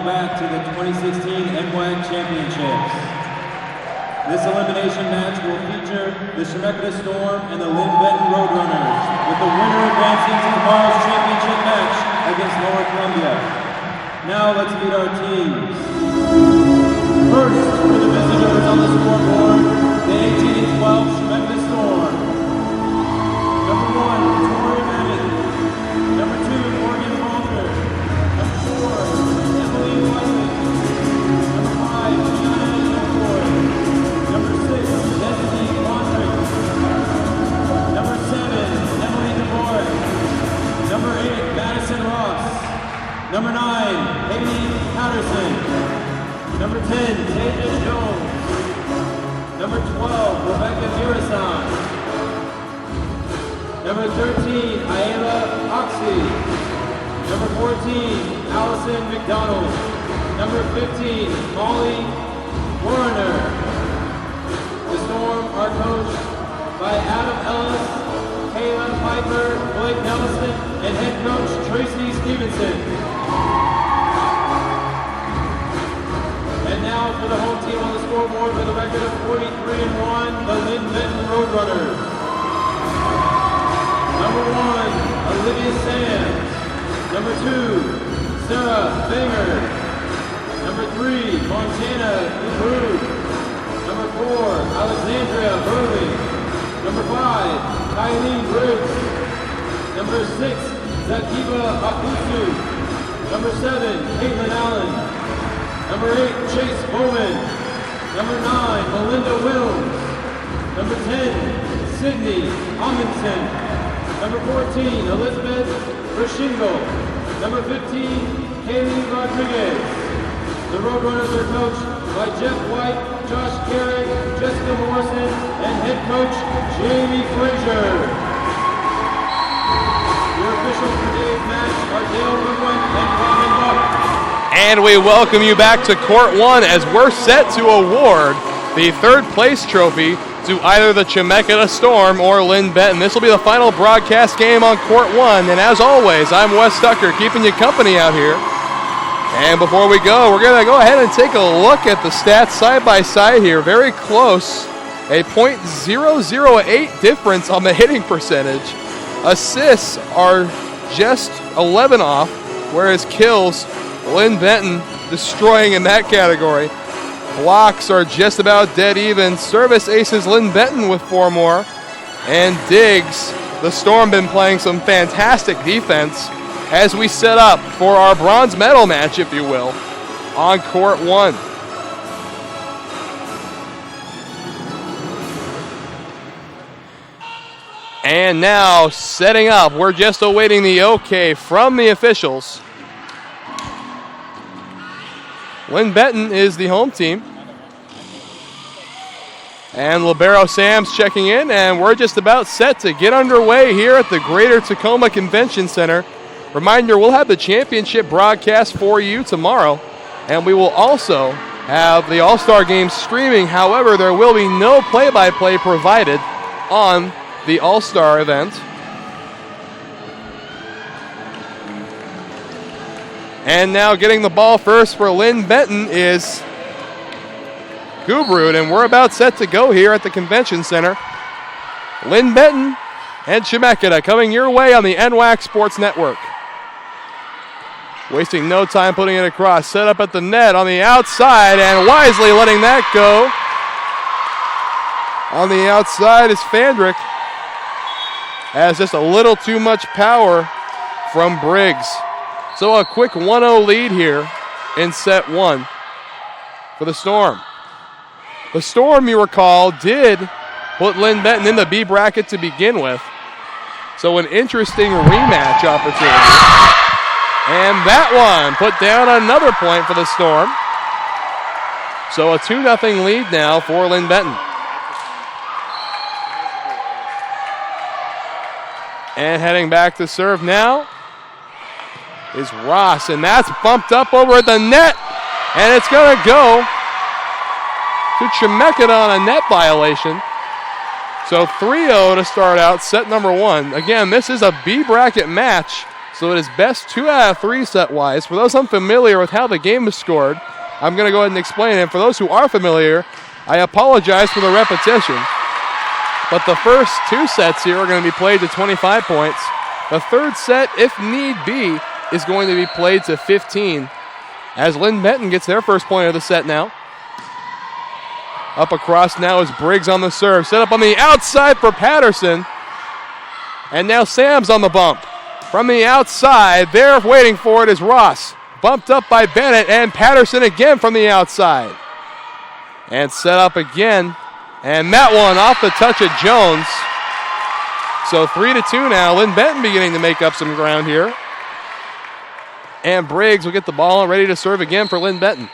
back to the 2016 NWAC Championships. This elimination match will feature the Chemeketa Storm and the Linn-Benton Roadrunners, with the winner advancing to tomorrow's championship match against Lower Columbia. Now let's meet our teams. First, for the visitors on the scoreboard, the 18-12 Chemeketa Storm. Number 1, Tori Bennett. Number 2, Morgan Walter. Number 4, Emily Whiting. Number 5, Gianna Ilroy. Number 6, Destiny Mondrick. Number 7, Emily DeVore. Number 8, Madison Ross. Number 9, Haley Patterson. Number 10, Tasia Jones. Number 12, Rebecca Mirasan. Number 13, Ayala Oxy. Number 14, Allison McDonald. Number 15, Molly Warner. The Storm are coached by Adam Ellis, Kayla Piper, Blake Nelson, and head coach Tracy Stevenson. And now for the home team on the scoreboard with a record of 43-1, the Linn-Benton Roadrunners. Number 1, Olivia Sands. Number 2, Sarah Banger. Number 3, Montana Dubrou. Number 4, Alexandria Burley. Number 5, Kylie Briggs. Number 6, Zakiba Akusu. Number 7, Caitlin Allen. Number 8, Chase Bowman. Number 9, Melinda Wilms. Number 10, Sydney Amundsen. Number 14, Elizabeth Rashingo. Number 15, Kaylee Rodriguez. The Roadrunners are coached by Jeff White, Josh Carrick, Jessica Morrison, and head coach Jamie Frazier. Your officials for today's match are Dale Goodwin and Robin Buck. And we welcome you back to Court 1 as we're set to award the third place trophy to either the Chemeketa Storm or Linn-Benton. This will be the final broadcast game on Court 1, and as always, I'm Wes Tucker keeping you company out here. And before we go, we're going to go ahead and take a look at the stats side by side here. Very close, a .008 difference on the hitting percentage. Assists are just 11 off, whereas kills, Linn-Benton destroying in that category. Blocks are just about dead even. Service aces, Linn-Benton with 4 more. And digs, the Storm been playing some fantastic defense as we set up for our bronze medal match, if you will, on Court 1. And now setting up, we're just awaiting the okay from the officials. Linn-Benton is the home team. And Libero Sam's checking in, and we're just about set to get underway here at the Greater Tacoma Convention Center. Reminder, we'll have the championship broadcast for you tomorrow, and we will also have the All-Star Game streaming. However, there will be no play-by-play provided on the All-Star event. And now getting the ball first for Linn-Benton is Gubrud, and we're about set to go here at the Convention Center. Linn-Benton and Chemeketa coming your way on the NWAC Sports Network. Wasting no time putting it across. Set up at the net on the outside, and wisely letting that go. On the outside is Fandrick. Has just a little too much power from Briggs. So a quick 1-0 lead here in set 1 for the Storm. The Storm, you recall, did put Linn-Benton in the B bracket to begin with. So an interesting rematch opportunity. And that one put down another point for the Storm. So a 2-0 lead now for Linn-Benton. And heading back to serve now is Ross, and that's bumped up over at the net, and it's going to go to Chemeketa on a net violation. So 3-0 to start out set number 1. Again, this is a B bracket match, So it is best 2 out of 3 set-wise. For those unfamiliar with how the game is scored, I'm going to go ahead and explain it. For those who are familiar, I apologize for the repetition. But the first 2 sets here are going to be played to 25 points. The third set, if need be, is going to be played to 15. As Linn-Benton gets their first point of the set now. Up across now is Briggs on the serve. Set up on the outside for Patterson. And now Sam's on the bump. From the outside, there waiting for it is Ross. Bumped up by Bennett, and Patterson again from the outside. And set up again. And that one off the touch of Jones. So 3-2 now. Linn-Benton beginning to make up some ground here. And Briggs will get the ball ready to serve again for Linn-Benton.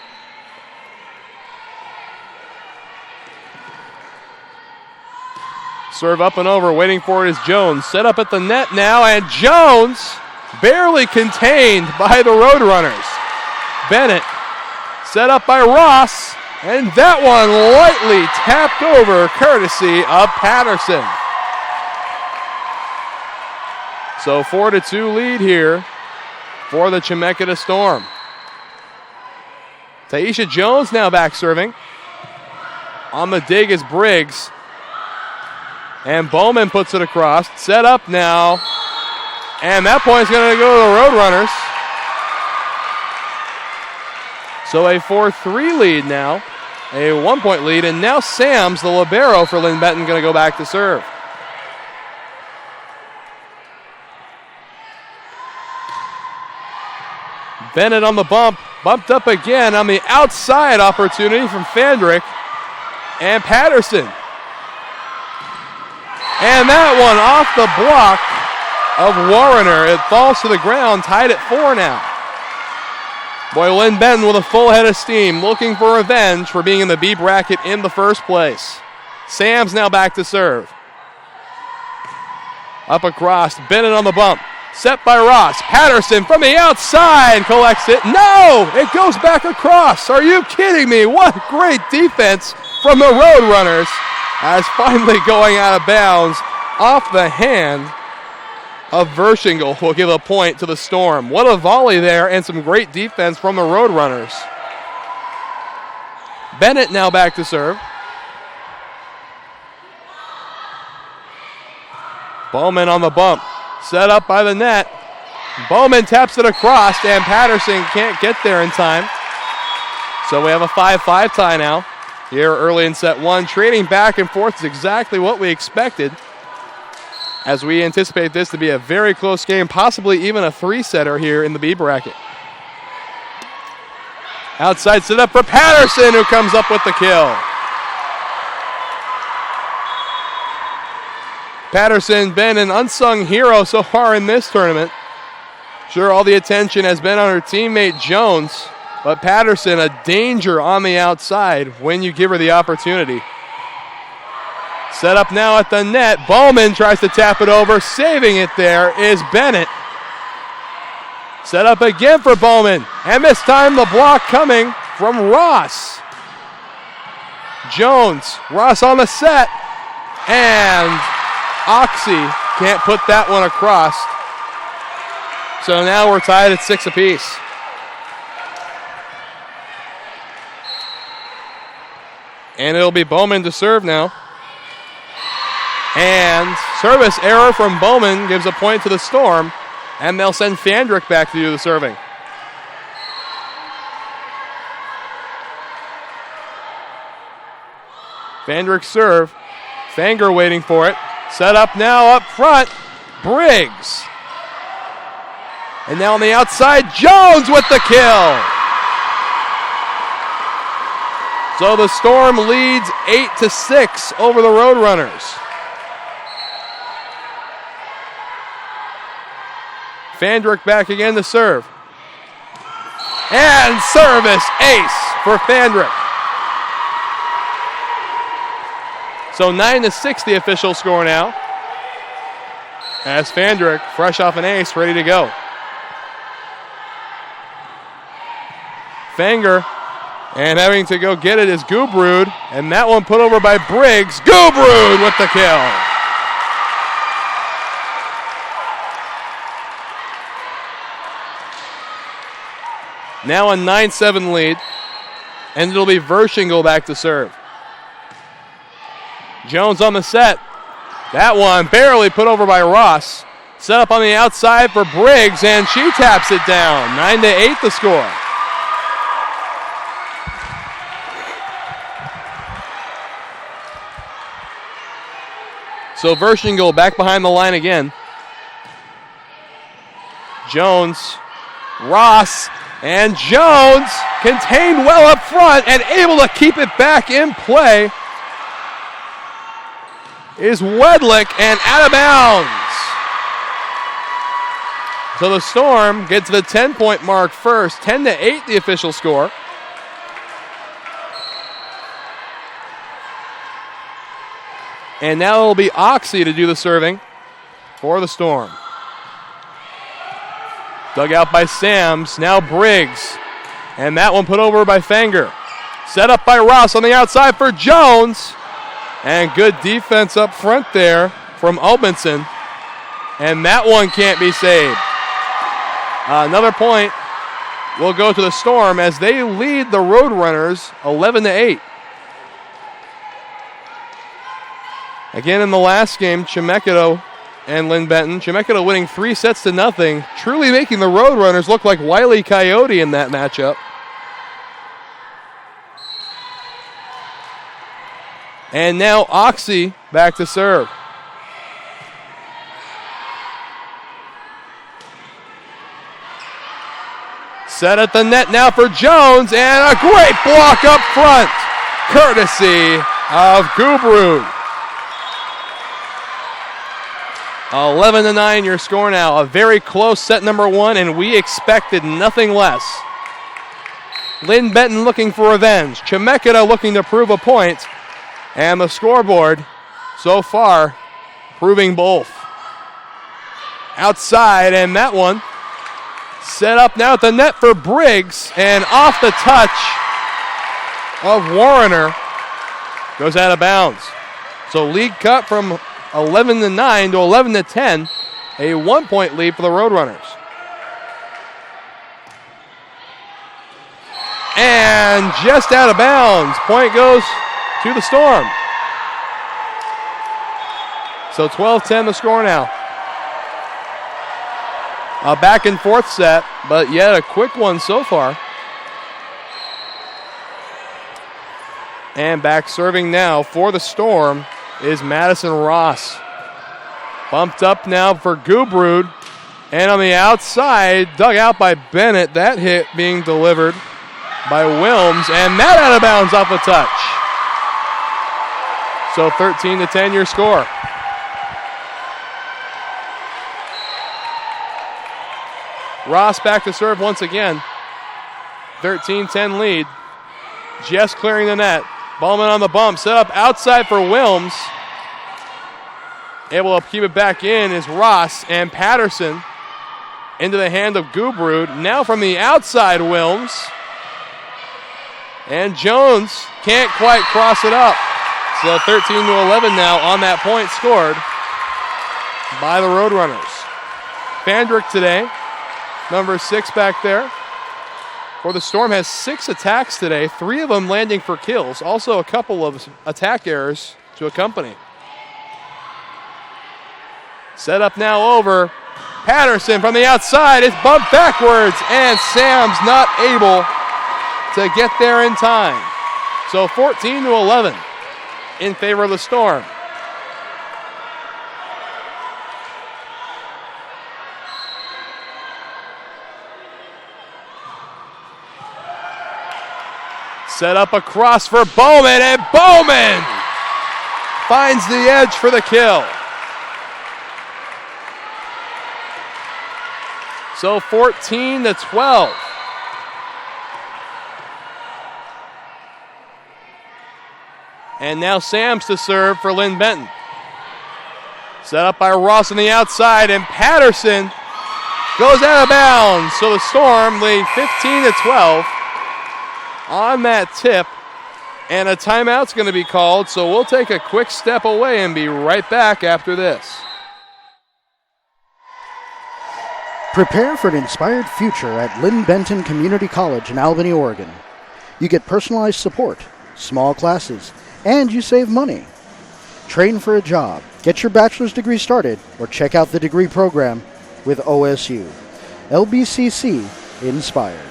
Serve up and over, waiting for it is Jones. Set up at the net now, and Jones barely contained by the Roadrunners. Bennett set up by Ross, and that one lightly tapped over courtesy of Patterson. So 4-2 lead here for the Chemeketa Storm. Taisha Jones now back serving. On the dig is Briggs. And Bowman puts it across. Set up now. And that point's going to go to the Roadrunners. So a 4-3 lead now. A 1-point lead. And now Sam's, the libero for Linn-Benton, going to go back to serve. Bennett on the bump. Bumped up again on the outside opportunity from Fandrick. And Patterson. And that one off the block of Warrener. It falls to the ground, tied at 4 now. Boy, Linn-Benton with a full head of steam, looking for revenge for being in the B bracket in the first place. Sam's now back to serve. Up across, Bennett on the bump. Set by Ross. Patterson from the outside collects it. No! It goes back across. Are you kidding me? What great defense from the Roadrunners. As finally going out of bounds off the hand of Verschingle will give a point to the Storm. What a volley there and some great defense from the Roadrunners. Bennett now back to serve. Bowman on the bump. Set up by the net. Bowman taps it across and Patterson can't get there in time. So we have a 5-5 tie now. Here early in set 1, trading back and forth is exactly what we expected as we anticipate this to be a very close game, possibly even a 3-setter here in the B bracket. Outside set up for Patterson, who comes up with the kill. Patterson been an unsung hero so far in this tournament. Sure, all the attention has been on her teammate Jones, but Patterson, a danger on the outside when you give her the opportunity. Set up now at the net. Bowman tries to tap it over. Saving it there is Bennett. Set up again for Bowman. And this time the block coming from Ross. Jones, Ross on the set. And Oxy can't put that one across. So now we're tied at 6 apiece. And it'll be Bowman to serve now. And service error from Bowman gives a point to the Storm. And they'll send Fandrick back to do the serving. Fandrick serve. Fanger waiting for it. Set up now up front. Briggs. And now on the outside, Jones with the kill. So the Storm leads 8-6 over the Roadrunners. Fandrick back again to serve. And service ace for Fandrick. So 9-6 the official score now. As Fandrick, fresh off an ace, ready to go. Fanger. And having to go get it is Gubrud. And that one put over by Briggs. Gubrud with the kill. Now a 9-7 lead. And it'll be Verschingle back to serve. Jones on the set. That one barely put over by Ross. Set up on the outside for Briggs, and she taps it down. 9-8 the score. So Verschingle back behind the line again. Jones, Ross, and Jones contained well up front and able to keep it back in play is Wedlick and out of bounds. So the Storm gets to the 10-point mark first. 10-8 the official score. And now it'll be Oxy to do the serving for the Storm. Dug out by Sams. Now Briggs. And that one put over by Fanger. Set up by Ross on the outside for Jones. And good defense up front there from Albinson. And that one can't be saved. Another point will go to the Storm as they lead the Roadrunners 11-8. Again in the last game, Chemeketa and Linn-Benton. Chemeketa winning 3-0, truly making the Roadrunners look like Wile E. Coyote in that matchup. And now Oxy back to serve. Set at the net now for Jones, and a great block up front, courtesy of Gubrud. 11-9 your score now. A very close set number one, and we expected nothing less. Linn-Benton looking for revenge. Chemeketa looking to prove a point. And the scoreboard so far proving both. Outside, and that one set up now at the net for Briggs, and off the touch of Warrener goes out of bounds. So lead cut from 11-9 to 11-10, a 1-point lead for the Roadrunners. And just out of bounds, point goes to the Storm. So 12-10 the score now. A back and forth set, but yet a quick one so far. And back serving now for the Storm is Madison Ross. Bumped up now for Gubrud. And on the outside, dug out by Bennett. That hit being delivered by Wilms. And that out of bounds off the touch. So 13-10 your score. Ross back to serve once again. 13-10 lead. Just clearing the net. Ballman on the bump. Set up outside for Wilms. Able to keep it back in is Ross, and Patterson into the hand of Gubrud. Now from the outside, Wilms. And Jones can't quite cross it up. So 13-11 now on that point scored by the Roadrunners. Fandrick today, number 6 back there. For the Storm has 6 attacks today, 3 of them landing for kills. Also a couple of attack errors to accompany. Set up now over Patterson from the outside. It's bumped backwards, and Sam's not able to get there in time. So 14-11 in favor of the Storm. Set up across for Bowman, and Bowman finds the edge for the kill. So 14-12. And now Sams to serve for Linn-Benton. Set up by Ross on the outside, and Patterson goes out of bounds. So the Storm lead 15-12 on that tip. And a timeout's going to be called, so we'll take a quick step away and be right back after this. Prepare for an inspired future at Linn-Benton Community College in Albany, Oregon. You get personalized support, small classes, and you save money. Train for a job, get your bachelor's degree started, or check out the degree program with OSU. LBCC Inspired.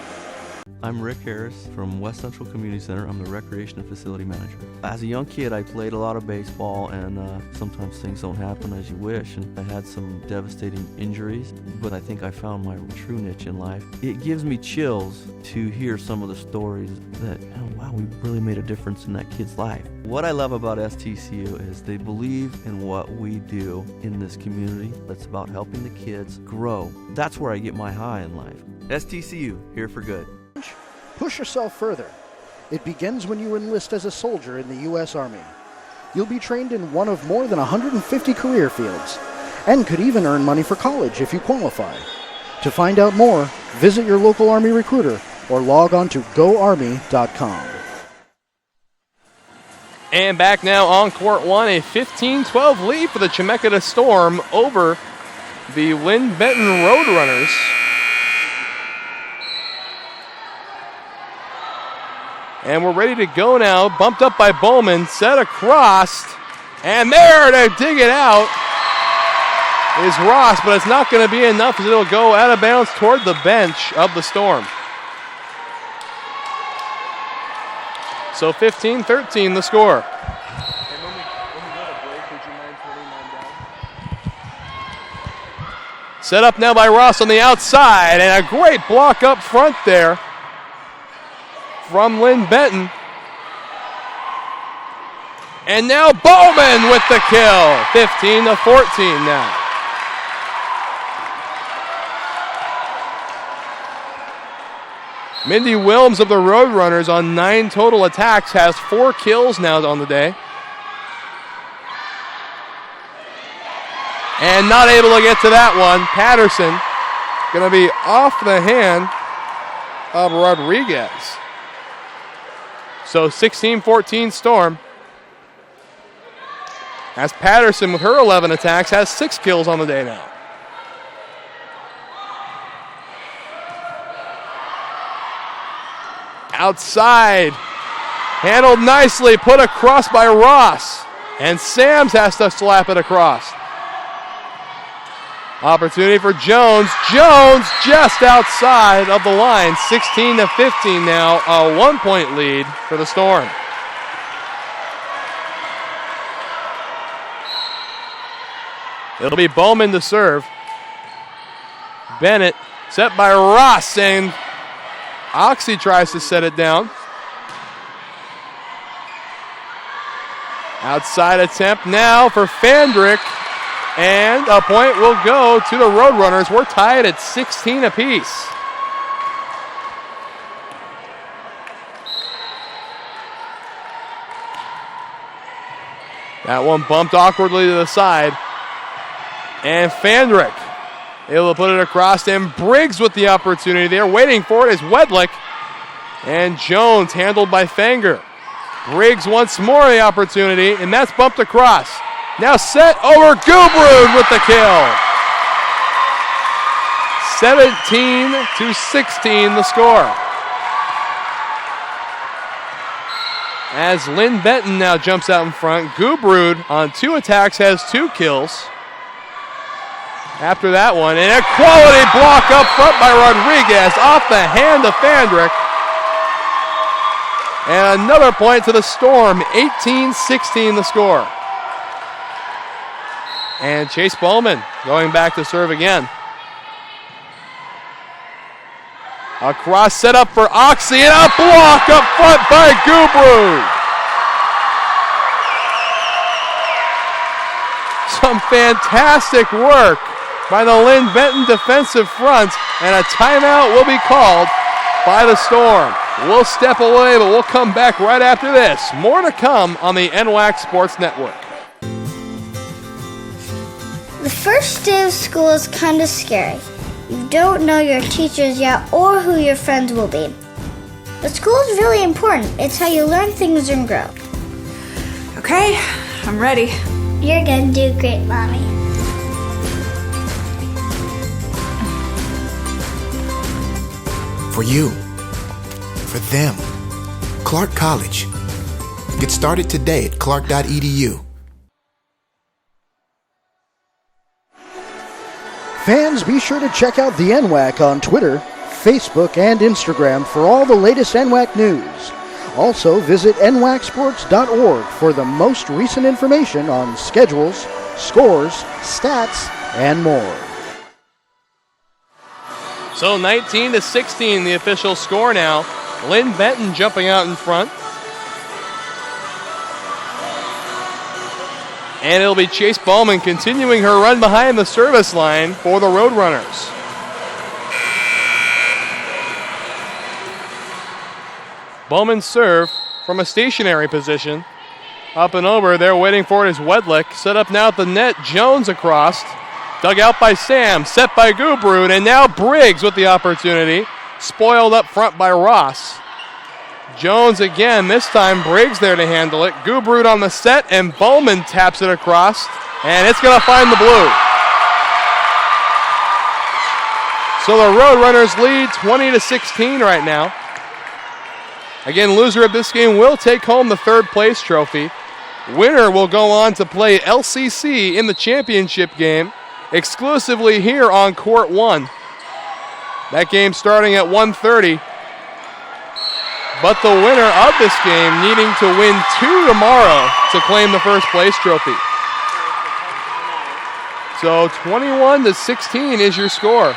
I'm Rick Harris from West Central Community Center. I'm the Recreation and Facility Manager. As a young kid, I played a lot of baseball, and sometimes things don't happen as you wish, and I had some devastating injuries, but I think I found my true niche in life. It gives me chills to hear some of the stories that, oh, wow, we really made a difference in that kid's life. What I love about STCU is they believe in what we do in this community. That's about helping the kids grow. That's where I get my high in life. STCU, here for good. Push yourself further. It begins when you enlist as a soldier in the U.S. Army. You'll be trained in one of more than 150 career fields and could even earn money for college if you qualify. To find out more, visit your local Army recruiter or log on to goarmy.com. And back now on court one, a 15-12 lead for the Chemeketa Storm over the Linn-Benton Roadrunners. And we're ready to go now. Bumped up by Bowman, set across, and there to dig it out is Ross, but it's not going to be enough as it'll go out of bounds toward the bench of the Storm. So 15-13 the score. And when we go to break, would you mind turning mine down? Set up now by Ross on the outside, and a great block up front there from Linn-Benton. And now Bowman with the kill. 15-14 now. Mindy Wilms of the Roadrunners on 9 total attacks has 4 kills now on the day. And not able to get to that one. Patterson going to be off the hand of Rodriguez. So 16-14 Storm. As Patterson with her 11 attacks has 6 kills on the day now. Outside, handled nicely, put across by Ross. And Sams has to slap it across. Opportunity for Jones. Jones just outside of the line. 16-15 now, a 1-point lead for the Storm. It'll be Bowman to serve. Bennett set by Ross, and Oxy tries to set it down. Outside attempt now for Fandrick. And a point will go to the Roadrunners. We're tied at 16 apiece. That one bumped awkwardly to the side. And Fandrick able to put it across, and Briggs with the opportunity there. Waiting for it is Wedlick. And Jones handled by Fanger. Briggs once more the opportunity, and that's bumped across. Now set over Gubrud with the kill. 17-16 the score. As Linn-Benton now jumps out in front, Gubrud on 2 attacks has 2 kills. After that one, and a quality block up front by Rodriguez off the hand of Fandrick. And another point to the Storm, 18-16 the score. And Chase Bowman going back to serve again. A cross set up for Oxy, and a block up front by Gubrud. Some fantastic work by the Linn-Benton defensive front, and a timeout will be called by the Storm. We'll step away, but we'll come back right after this. More to come on the NWAC Sports Network. The first day of school is kind of scary. You don't know your teachers yet or who your friends will be. But school is really important. It's how you learn things and grow. Okay, I'm ready. You're gonna do great, Mommy. For you. For them. Clark College. Get started today at clark.edu. Fans, be sure to check out the NWAC on Twitter, Facebook, and Instagram for all the latest NWAC news. Also, visit nwacsports.org for the most recent information on schedules, scores, stats, and more. So 19-16, the official score now. Linn-Benton jumping out in front. And it'll be Chase Bowman continuing her run behind the service line for the Roadrunners. Bowman's serve from a stationary position. Up and over, they're waiting for it is Wedlick. Set up now at the net, Jones across. Dug out by Sam, set by Gubrud, and now Briggs with the opportunity. Spoiled up front by Ross. Jones again, this time Briggs there to handle it. Gubrud on the set, and Bowman taps it across, and it's going to find the blue. So the Roadrunners lead 20-16 right now. Again, loser of this game will take home the third place trophy. Winner will go on to play LCC in the championship game, exclusively here on Court 1. That game starting at 1:30. But the winner of this game needing to win 2 tomorrow to claim the first place trophy. So 21-16 is your score.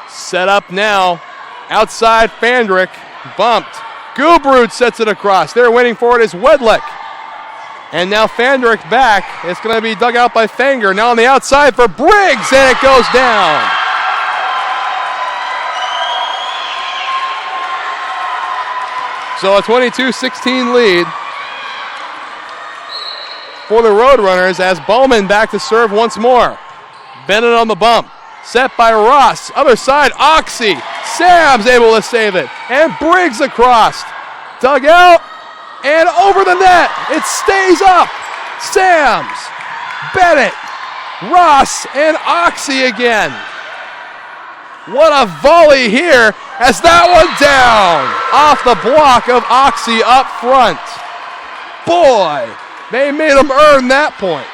Set up now. Outside Fandrick. Bumped. Gubrud sets it across. They're waiting for it is Wedlick. And now Fandrick back. It's going to be dug out by Fanger. Now on the outside for Briggs, and it goes down. So a 22-16 lead for the Roadrunners as Bowman back to serve once more. Bennett on the bump. Set by Ross. Other side, Oxy. Sam's able to save it. And Briggs across. Dug out. And over the net. It stays up. Sam's. Bennett. Ross and Oxy again. What a volley here as that one down. Off the block of Oxy up front. Boy, they made him earn that point.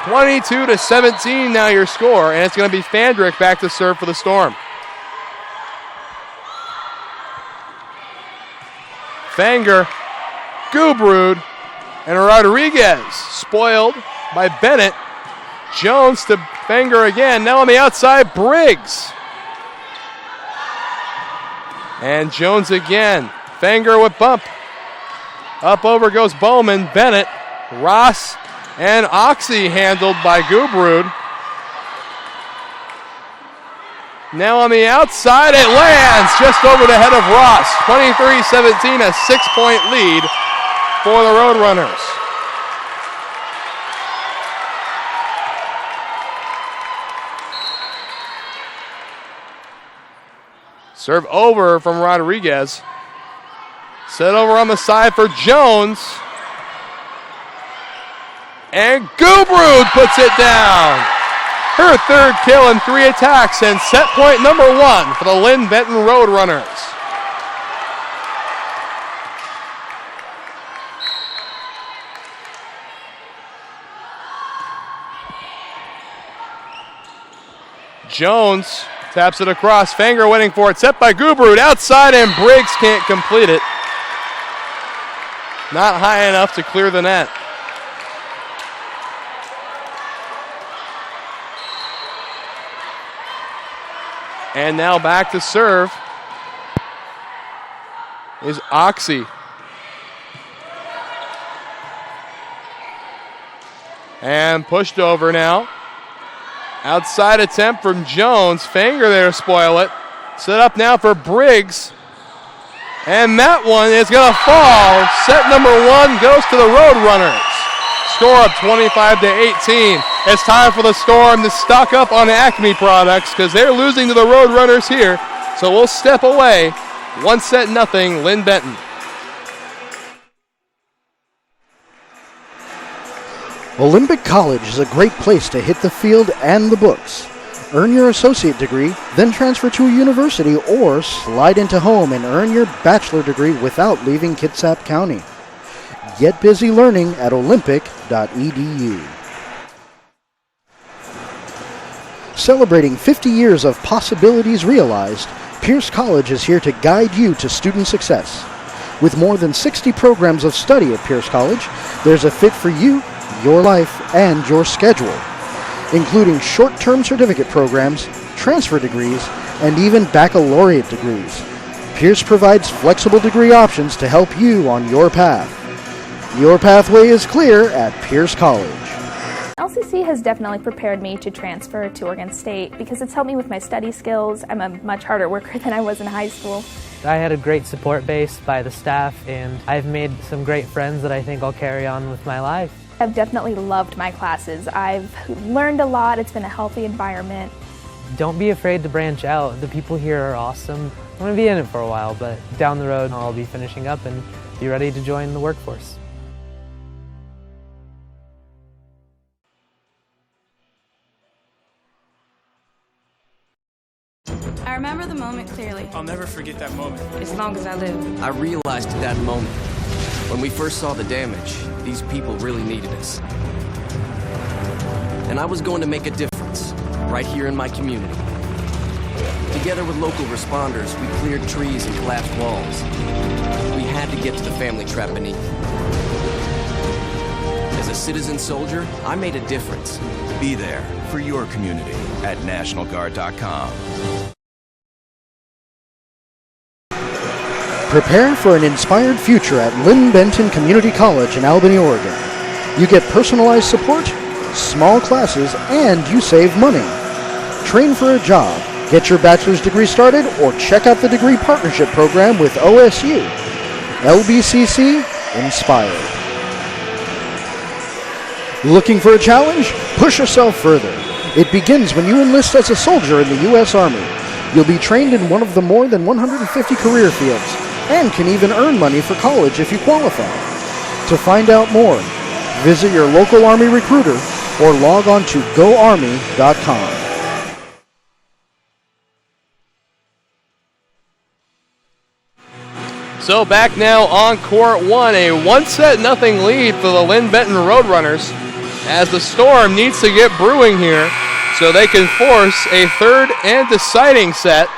22-17 now your score, and it's going to be Fandrick back to serve for the Storm. Fanger, Gubrud, and Rodriguez spoiled by Bennett. Jones to Fanger again. Now on the outside, Briggs. And Jones again. Fanger with bump. Up over goes Bowman. Bennett, Ross, and Oxy handled by Gubrud. Now on the outside, it lands just over the head of Ross. 23-17, a 6-point lead for the Roadrunners. Serve over from Rodriguez. Set over on the side for Jones. And Gubrud puts it down. Her third kill in 3 attacks and set point number 1 for the Linn-Benton Roadrunners. Jones taps it across. Fanger waiting for it. Set by Gubrud. Outside and Briggs can't complete it. Not high enough to clear the net. And now back to serve is Oxy. And pushed over now. Outside attempt from Jones. Fanger there to spoil it. Set up now for Briggs. And that one is going to fall. Set number 1 goes to the Roadrunners. Score of 25-18. It's time for the Storm to stock up on Acme products because they're losing to the Roadrunners here. So we'll step away. 1-0, Linn-Benton. Olympic College is a great place to hit the field and the books. Earn your associate degree, then transfer to a university, or slide into home and earn your bachelor degree without leaving Kitsap County. Get busy learning at olympic.edu. Celebrating 50 years of possibilities realized, Pierce College is here to guide you to student success. With more than 60 programs of study at Pierce College, there's a fit for you, your life, and your schedule, including short-term certificate programs, transfer degrees, and even baccalaureate degrees. Pierce provides flexible degree options to help you on your path. Your pathway is clear at Pierce College. LCC has definitely prepared me to transfer to Oregon State because it's helped me with my study skills. I'm a much harder worker than I was in high school. I had a great support base by the staff, and I've made some great friends that I think I'll carry on with my life. I've definitely loved my classes. I've learned a lot. It's been a healthy environment. Don't be afraid to branch out. The people here are awesome. I'm going to be in it for a while, but down the road I'll be finishing up and be ready to join the workforce. I remember the moment clearly. I'll never forget that moment. As long as I live. I realized at that moment, when we first saw the damage, these people really needed us. And I was going to make a difference, right here in my community. Together with local responders, we cleared trees and collapsed walls. We had to get to the family trapped beneath. As a citizen soldier, I made a difference. Be there for your community at NationalGuard.com. Prepare for an inspired future at Linn-Benton Community College in Albany, Oregon. You get personalized support, small classes, and you save money. Train for a job, get your bachelor's degree started, or check out the degree partnership program with OSU. LBCC Inspired. Looking for a challenge? Push yourself further. It begins when you enlist as a soldier in the U.S. Army. You'll be trained in one of the more than 150 career fields, and can even earn money for college if you qualify. To find out more, visit your local Army recruiter or log on to goarmy.com. So back now on court one, a 1-0 lead for the Linn-Benton Roadrunners as the Storm needs to get brewing here so they can force a third and deciding set.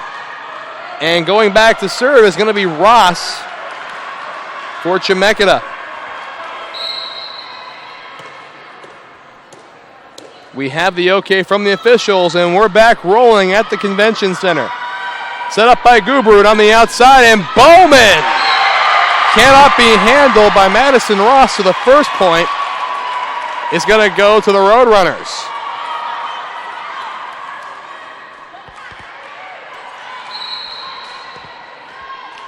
And going back to serve is going to be Ross for Chemeketa. We have the okay from the officials, and we're back rolling at the convention center. Set up by Gubrud on the outside, and Bowman cannot be handled by Madison Ross, so the first point is going to go to the Roadrunners.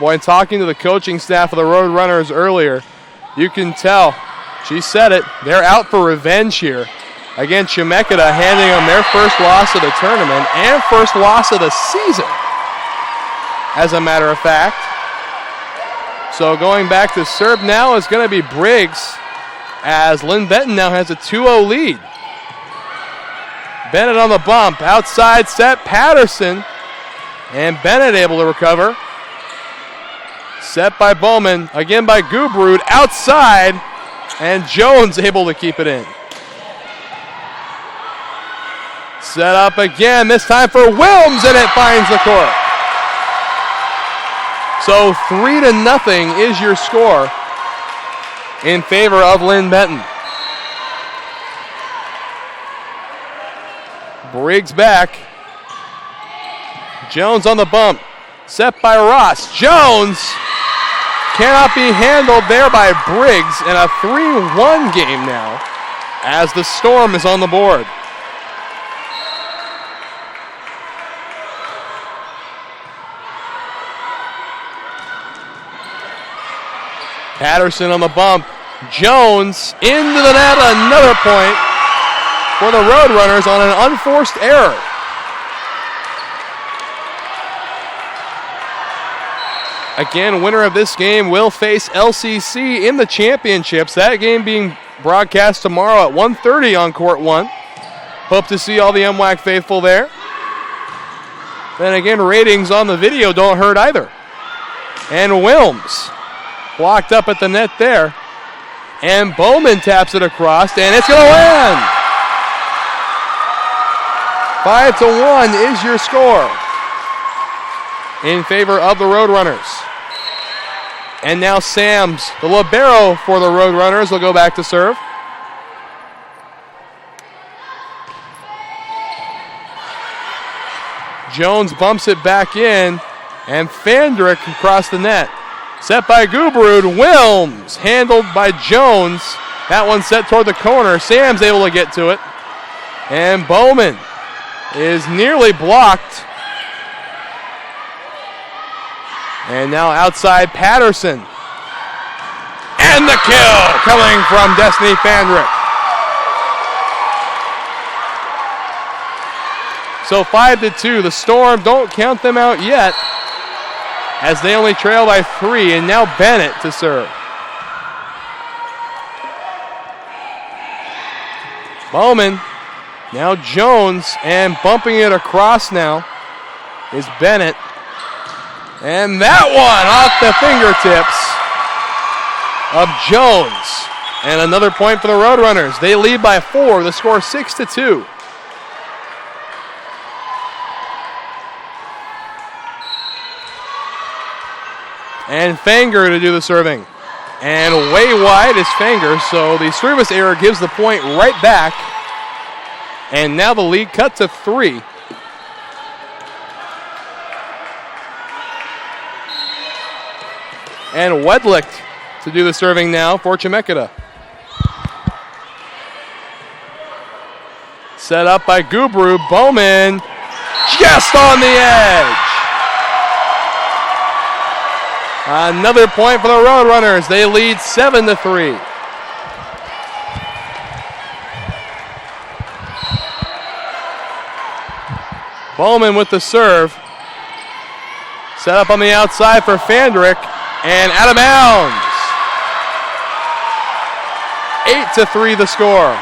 Boy, talking to the coaching staff of the Roadrunners earlier, you can tell, she said it, they're out for revenge here. Again, Chemeketa handing them their first loss of the tournament and first loss of the season, as a matter of fact. So going back to serve now is going to be Briggs, as Linn-Benton now has a 2-0 lead. Bennett on the bump, outside set, Patterson, and Bennett able to recover. Set by Bowman, again by Gubrud, outside, and Jones able to keep it in. Set up again, this time for Wilms, and it finds the court. So 3-0 is your score in favor of Linn-Benton. Briggs back. Jones on the bump. Set by Ross. Jones cannot be handled there by Briggs, and a 3-1 game now as the Storm is on the board. Patterson on the bump. Jones into the net, another point for the Roadrunners on an unforced error. Again, winner of this game will face LCC in the championships. That game being broadcast tomorrow at 1:30 on Court 1. Hope to see all the NWAC faithful there. Then again, ratings on the video don't hurt either. And Wilms blocked up at the net there. And Bowman taps it across, and it's going to land. 5-1 is your score in favor of the Roadrunners. And now Sams, the libero for the Roadrunners, will go back to serve. Jones bumps it back in, and Fandrick across the net. Set by Gubrud. Wilms handled by Jones. That one set toward the corner. Sam's able to get to it. And Bowman is nearly blocked. And now outside Patterson. And the kill coming from Destiny Fandrick. So 5-2. The Storm don't count them out yet, as they only trail by 3, and now Bennett to serve. Bowman, now Jones, and bumping it across now is Bennett. And that one off the fingertips of Jones. And another point for the Roadrunners. They lead by 4. The score 6-2. And Fanger to do the serving. And way wide is Fanger, so the service error gives the point right back. And now the lead cut to 3. And Wedlick to do the serving now for Chemeketa. Set up by Gubru. Bowman just on the edge. Another point for the Roadrunners. They lead 7-3. Bowman with the serve. Set up on the outside for Fandrick. And out of bounds. 8-3 the score.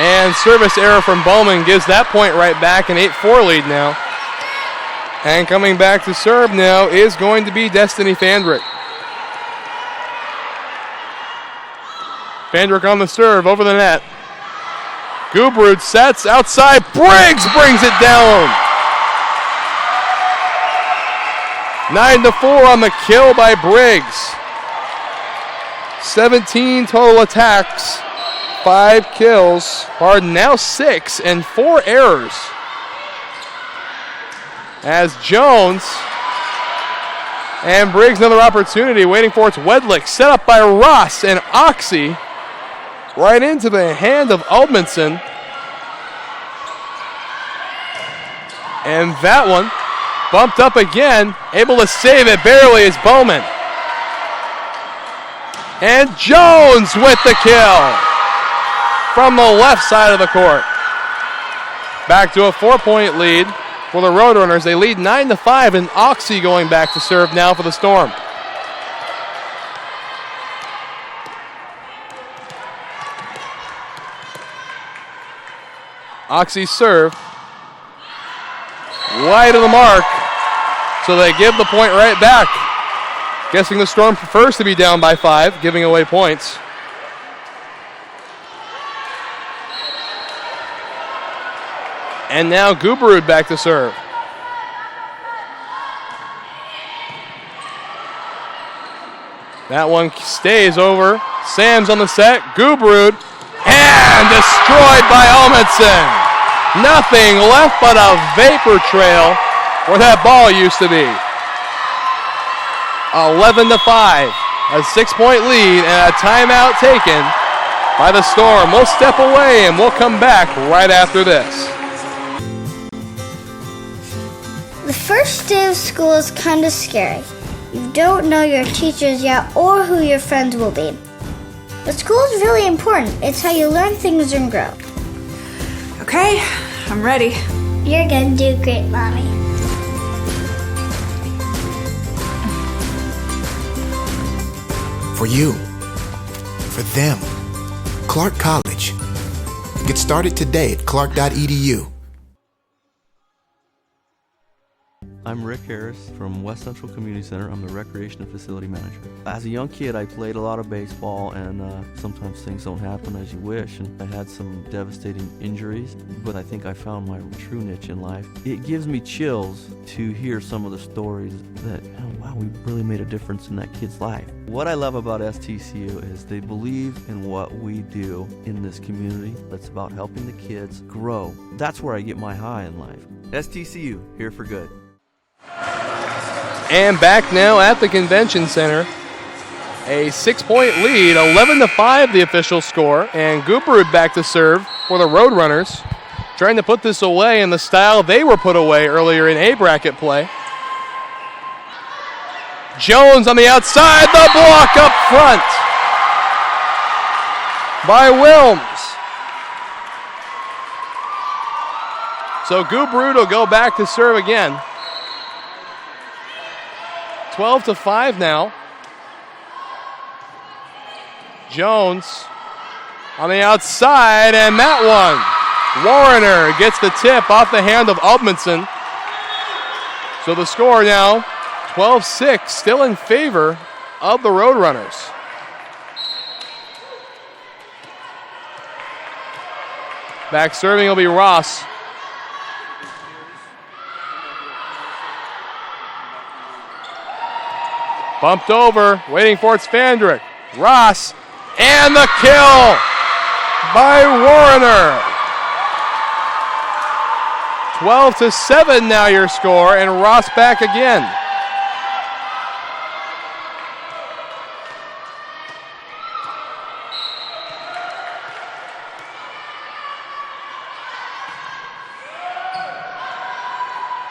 And service error from Bowman gives that point right back, an 8-4 lead now. And coming back to serve now is going to be Destiny Fandrick. Fandrick on the serve, over the net. Gubrud sets outside. Briggs brings it down. 9-4 on the kill by Briggs. 17 total attacks. 5 kills, now 6, and 4 errors. As Jones and Briggs another opportunity, waiting for its Wedlick, set up by Ross and Oxy, right into the hand of Aldmanson. And that one bumped up again, able to save it barely is Bowman. And Jones with the kill from the left side of the court. Back to a 4-point lead for the Roadrunners. They lead 9-5, and Oxy going back to serve now for the Storm. Oxy serve. Wide of the mark, so they give the point right back. Guessing the Storm prefers to be down by 5, giving away points. And now Gubrud back to serve. That one stays over. Sam's on the set. Gubrud. And destroyed by Olmedson. Nothing left but a vapor trail where that ball used to be. 11-5. A 6-point lead and a timeout taken by the Storm. We'll step away and we'll come back right after this. The first day of school is kind of scary. You don't know your teachers yet or who your friends will be. But school is really important. It's how you learn things and grow. Okay, I'm ready. You're gonna do great, Mommy. For you. For them. Clark College. Get started today at clark.edu. I'm Rick Harris from West Central Community Center. I'm the Recreation and Facility Manager. As a young kid, I played a lot of baseball, and sometimes things don't happen as you wish, and I had some devastating injuries, but I think I found my true niche in life. It gives me chills to hear some of the stories that, oh, wow, we really made a difference in that kid's life. What I love about STCU is they believe in what we do in this community. That's about helping the kids grow. That's where I get my high in life. STCU, here for good. And back now at the convention center. A 6-point lead, 11-5 the official score. And Gooperud back to serve for the Roadrunners. Trying to put this away in the style they were put away earlier in A bracket play. Jones on the outside, the block up front by Wilms. So Gooperud will go back to serve again. 12-5 now. Jones on the outside, and that one. Warrener gets the tip off the hand of Ubmanson. So the score now, 12-6, still in favor of the Roadrunners. Back serving will be Ross. Bumped over, waiting for it, Fandrick. Ross, and the kill by Warrener. 12-7 now your score, and Ross back again.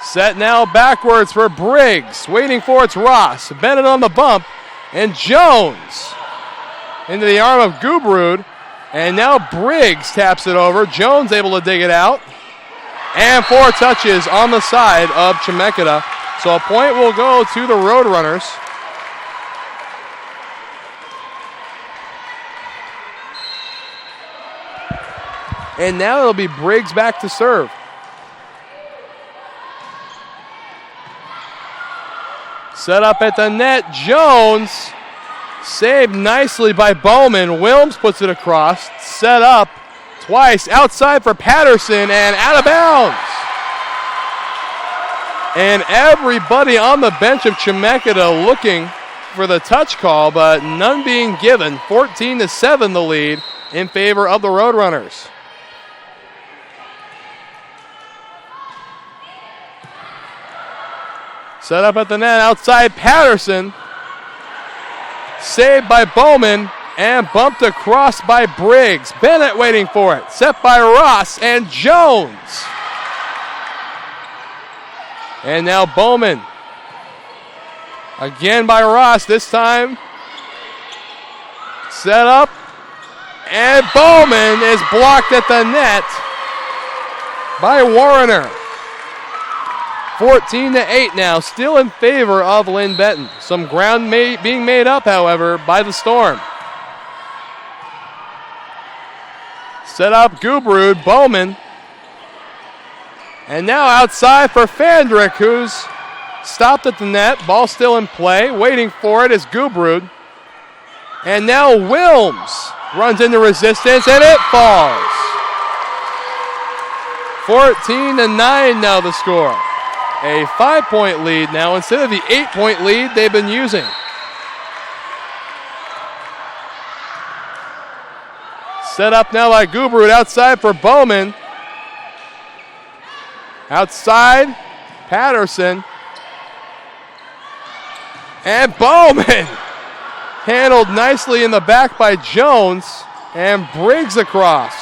Set now backwards for Briggs. Waiting for it's Ross. Bennett on the bump. And Jones into the arm of Gooperud. And now Briggs taps it over. Jones able to dig it out. And 4 touches on the side of Chemeketa. So a point will go to the Roadrunners. And now it'll be Briggs back to serve. Set up at the net, Jones. Saved nicely by Bowman. Wilms puts it across. Set up twice. Outside for Patterson and out of bounds. And everybody on the bench of Chemeketa looking for the touch call, but none being given. 14-7 the lead in favor of the Roadrunners. Set up at the net, outside Patterson. Saved by Bowman and bumped across by Briggs. Bennett waiting for it. Set by Ross and Jones. And now Bowman. Again by Ross, this time. Set up. And Bowman is blocked at the net by Warrener. 14-8 now, still in favor of Linn-Benton. Some ground being made up, however, by the Storm. Set up Gooperud, Bowman. And now outside for Fandrick, who's stopped at the net. Ball still in play. Waiting for it is Gooperud. And now Wilms runs into resistance, and it falls. 14-9 now the score. A 5-point lead now instead of the 8-point lead they've been using. Set up now by Gooperud outside for Bowman. Outside, Patterson. And Bowman handled nicely in the back by Jones. And Briggs across.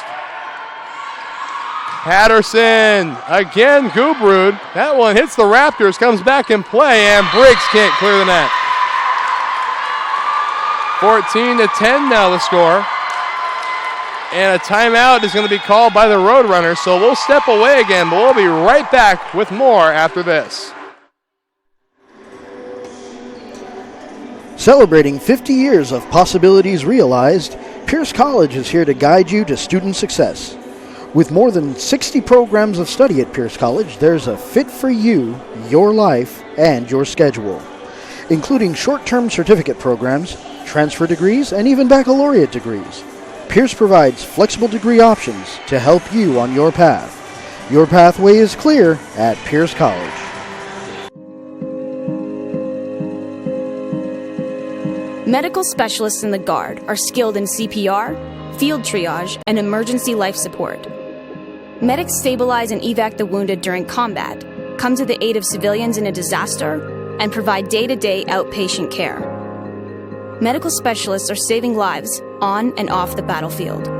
Patterson, again Gooperud. That one hits the Raptors, comes back in play, and Briggs can't clear the net. 14-10 now the score. And a timeout is going to be called by the Roadrunners, so we'll step away again, but we'll be right back with more after this. Celebrating 50 years of possibilities realized, Pierce College is here to guide you to student success. With more than 60 programs of study at Pierce College, there's a fit for you, your life, and your schedule, including short-term certificate programs, transfer degrees, and even baccalaureate degrees. Pierce provides flexible degree options to help you on your path. Your pathway is clear at Pierce College. Medical specialists in the Guard are skilled in CPR, field triage, and emergency life support. Medics stabilize and evac the wounded during combat, come to the aid of civilians in a disaster, and provide day-to-day outpatient care. Medical specialists are saving lives on and off the battlefield.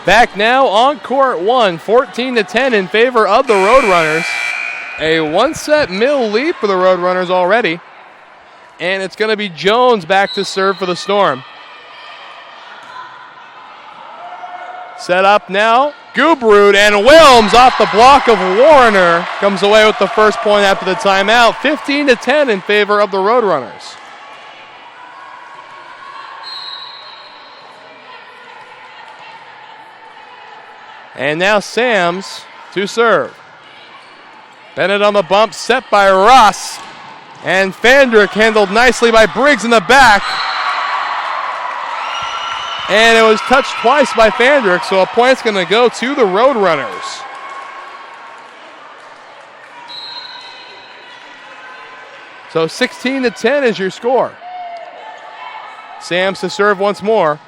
Back now on court 1, 14-10 in favor of the Roadrunners. A one-set mill lead for the Roadrunners already. And it's going to be Jones back to serve for the Storm. Set up now, Gubrud, and Wilms off the block of Warner comes away with the first point after the timeout. 15-10 in favor of the Roadrunners. And now Sams to serve. Bennett on the bump, set by Ross. And Fandrick handled nicely by Briggs in the back. And it was touched twice by Fandrick, so a point's going to go to the Roadrunners. So 16-10 is your score. Sams to serve once more.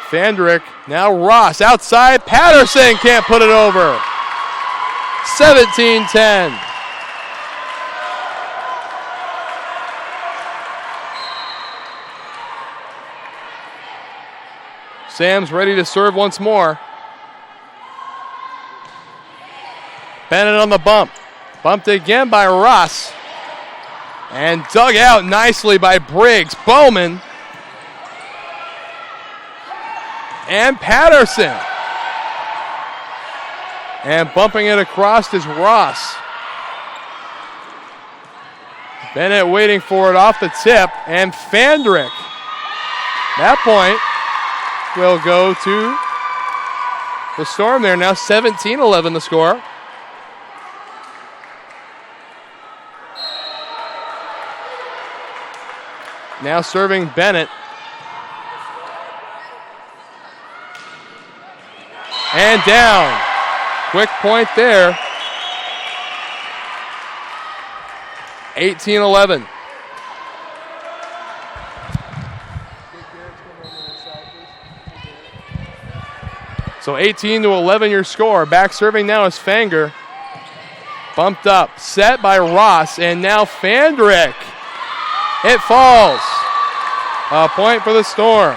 Fandrick, now Ross outside. Patterson can't put it over. 17-10. Sam's ready to serve once more. Bennett on the bump. Bumped again by Ross. And dug out nicely by Briggs. Bowman. And Patterson. And bumping it across is Ross. Bennett waiting for it off the tip. And Fandrick. That point will go to the Storm there. Now 17-11 the score. Now serving Bennett. And down. Quick point there. 18-11. So 18-11 your score. Back serving now is Fanger. Bumped up. Set by Ross. And now Fandrick. It falls. A point for the Storm.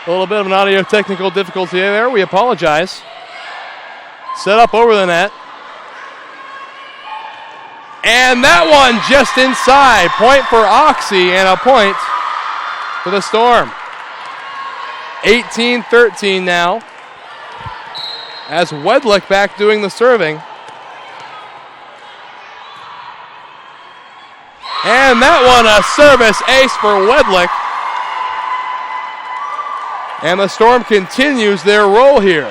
A little bit of an audio technical difficulty there. We apologize. Set up over the net. And that one just inside. Point for Oxy and a point for the Storm. 18-13 now. As Wedlick back doing the serving. And that one a service ace for Wedlick. And the Storm continues their roll here.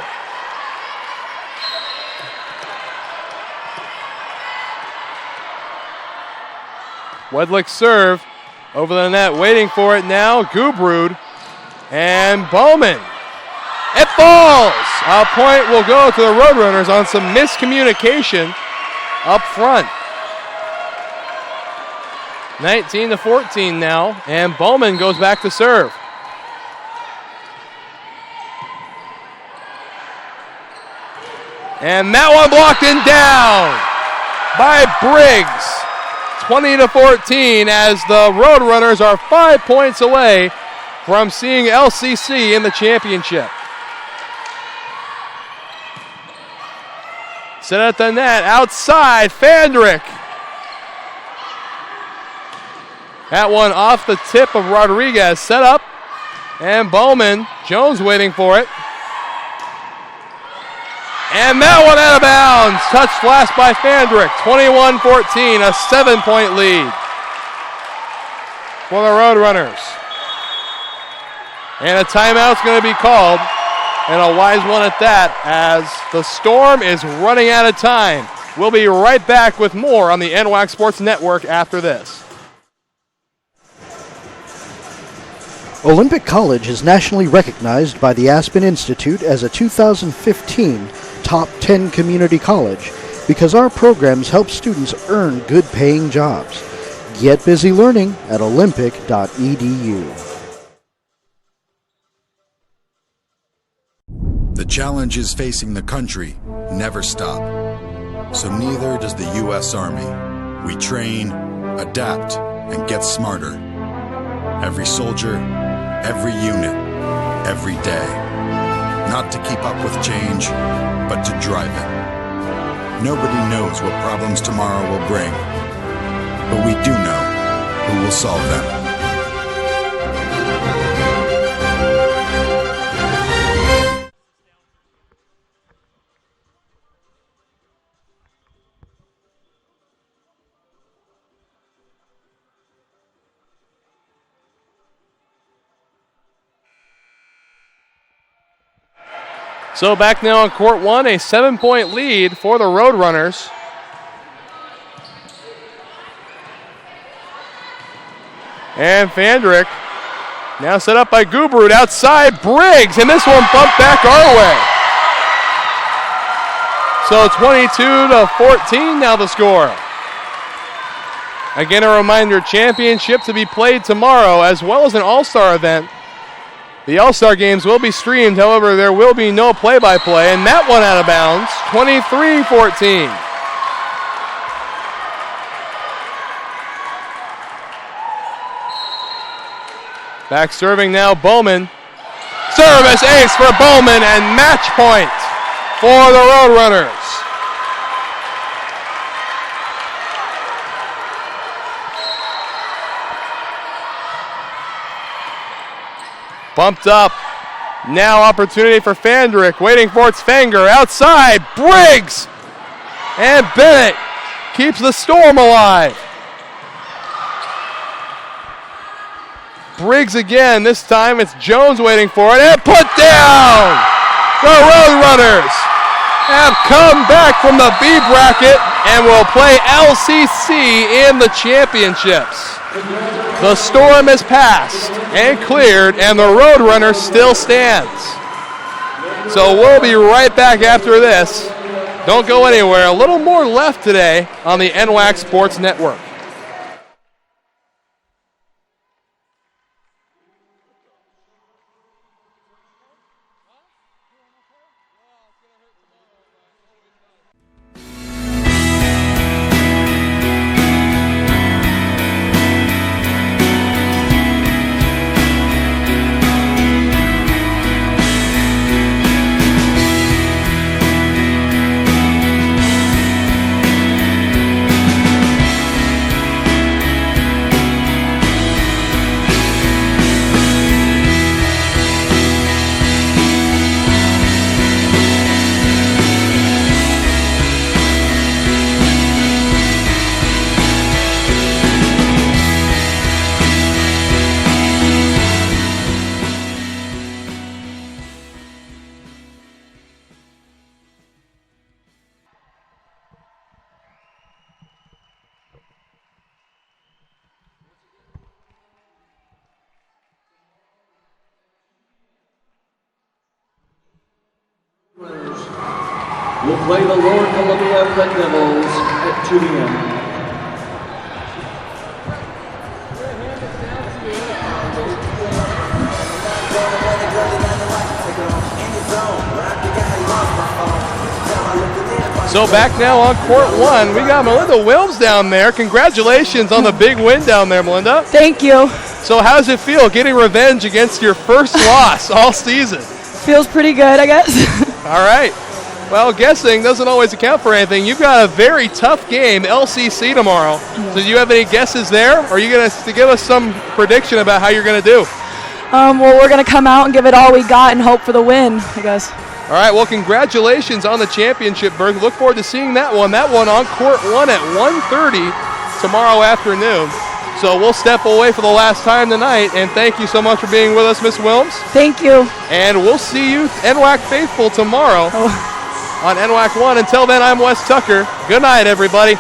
Wedlick serve over the net, waiting for it now. Gubrud and Bowman. It falls. A point will go to the Roadrunners on some miscommunication up front. 19-14 now, and Bowman goes back to serve. And that one blocked and down. by Briggs. 20-14 as the Roadrunners are 5 points away from seeing LCC in the championship. Set at the net, outside, Fandrick. That one off the tip of Rodriguez, set up, and Bowman, Jones waiting for it. And that one out of bounds, touched last by Fandrick, 21-14, a 7-point lead for the Roadrunners. And a timeout's going to be called, and a wise one at that, as the Storm is running out of time. We'll be right back with more on the NWAC Sports Network after this. Olympic College is nationally recognized by the Aspen Institute as a 2015 Top 10 community college because our programs help students earn good-paying jobs. Get busy learning at olympic.edu. The challenges facing the country never stop. So neither does the U.S. Army. We train, adapt, and get smarter. Every soldier, every unit, every day. Not to keep up with change, but to drive it. Nobody knows what problems tomorrow will bring, but we do know who will solve them. So back now on court one, a 7-point lead for the Roadrunners. And Fandrick now set up by Gubrud outside Briggs, and this one bumped back our way. So 22-14 now the score. Again, a reminder, championship to be played tomorrow as well as an all-star event. The All-Star games will be streamed, however, there will be no play-by-play, and that one out of bounds, 23-14. Back serving now, Bowman. Service ace for Bowman, and match point for the Roadrunners. Bumped up. Now opportunity for Fandrick. Waiting for its Fanger. Outside. Briggs. And Bennett keeps the Storm alive. Briggs again. This time it's Jones waiting for it. And put down. The Roadrunners have come back from the B bracket and will play LCC in the championships. The Storm is passed and cleared, and the Roadrunner still stands. So we'll be right back after this. Don't go anywhere. A little more left today on the NWAC Sports Network. We'll play the Lower Columbia Red Devils at 2 p.m. So back now on court 1, we got Melinda Wilms down there. Congratulations on the big win down there, Melinda. Thank you. So how does it feel getting revenge against your first loss all season? Feels pretty good, I guess. All right. Well, guessing doesn't always account for anything. You've got a very tough game, LCC, tomorrow. So do you have any guesses there? Or are you going to give us some prediction about how you're going to do? Well, we're going to come out and give it all we got and hope for the win, I guess. All right, well, congratulations on the championship berth. Look forward to seeing that one. That one on court 1 at 1:30 tomorrow afternoon. So we'll step away for the last time tonight, and thank you so much for being with us, Miss Wilms. Thank you. And we'll see you, NWAC faithful, tomorrow on NWAC 1. Until then, I'm Wes Tucker. Good night, everybody.